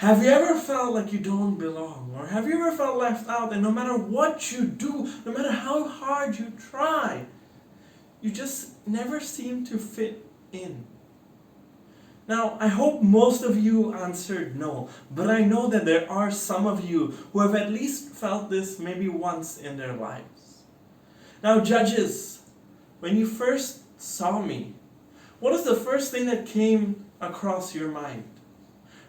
Have you ever felt like you don't belong? Or have you ever felt left out and no matter what you do, no matter how hard you try, you just never seem to fit in? Now, I hope most of you answered no, but I know that there are some of you who have at least felt this maybe once in their lives. Now, judges, when you first saw me, what is the first thing that came across your mind?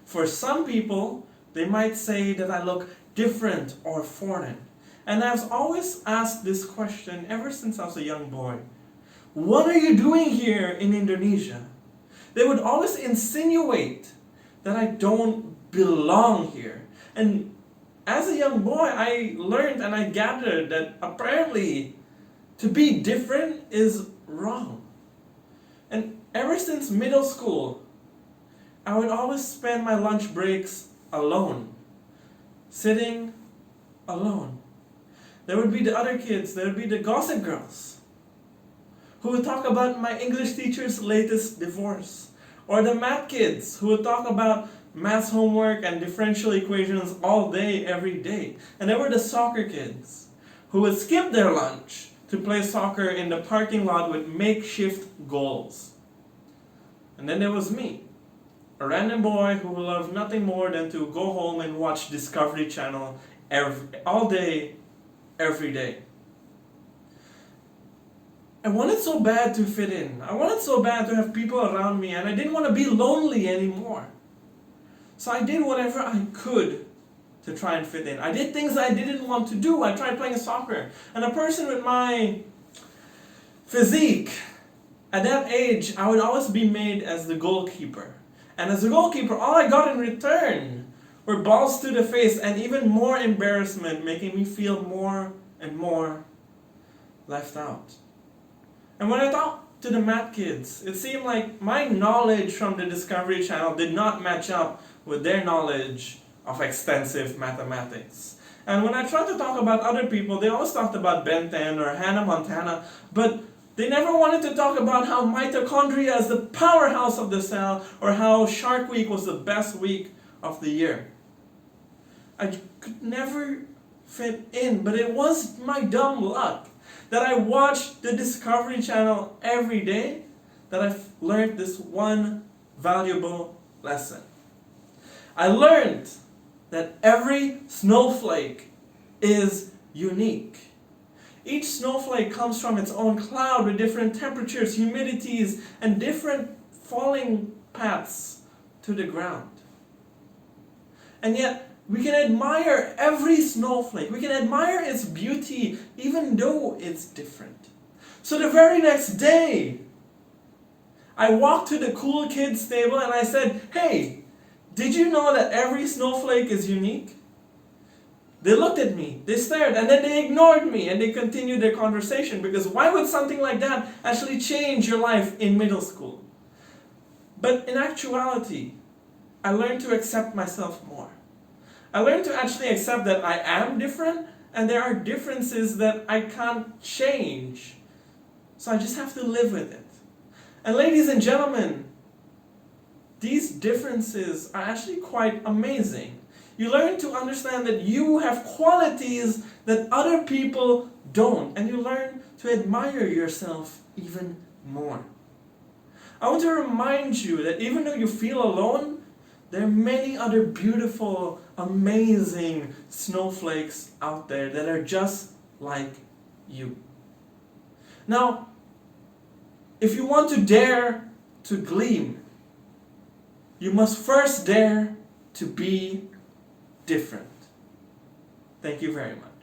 For some people, they might say that I look different or foreign. And I've always asked this question ever since I was a young boy. What are you doing here in Indonesia? They would always insinuate that I don't belong here. And as a young boy, I learned and I gathered that apparently to be different is wrong. And ever since middle school, I would always spend my lunch breaks alone, sitting alone. There would be the other kids, there would be the gossip girls, who would talk about my English teacher's latest divorce, or the math kids, who would talk about math homework and differential equations all day, every day. And there were the soccer kids, who would skip their lunch to play soccer in the parking lot with makeshift goals. And then there was me, a random boy who loved nothing more than to go home and watch Discovery Channel all day, every day. I wanted so bad to fit in. I wanted so bad to have people around me, and I didn't want to be lonely anymore. So I did whatever I could to try and fit in. I did things I didn't want to do. I tried playing soccer. And a person with my physique, at that age, I would always be made as the goalkeeper. And as a goalkeeper, all I got in return were balls to the face and even more embarrassment, making me feel more and more left out. And when I talked to the math kids, it seemed like my knowledge from the Discovery Channel did not match up with their knowledge of extensive mathematics. And when I tried to talk about other people, they always talked about Ben 10 or Hannah Montana, but they never wanted to talk about how mitochondria is the powerhouse of the cell or how Shark Week was the best week of the year. I could never fit in, but it was my dumb luck that I watched the Discovery Channel every day that I learned this one valuable lesson. I learned that every snowflake is unique. Each snowflake comes from its own cloud with different temperatures, humidities, and different falling paths to the ground. And yet, we can admire every snowflake. We can admire its beauty even though it's different. So the very next day, I walked to the cool kids table and I said, "Hey, did you know that every snowflake is unique?" They looked at me, they stared, and then they ignored me and they continued their conversation, because why would something like that actually change your life in middle school? But in actuality, I learned to accept myself more. I learned to actually accept that I am different and there are differences that I can't change. So I just have to live with it. And ladies and gentlemen, these differences are actually quite amazing. You learn to understand that you have qualities that other people don't, and you learn to admire yourself even more. I want to remind you that even though you feel alone, there are many other beautiful, amazing snowflakes out there that are just like you. Now, if you want to dare to gleam, you must first dare to be different. Thank you very much.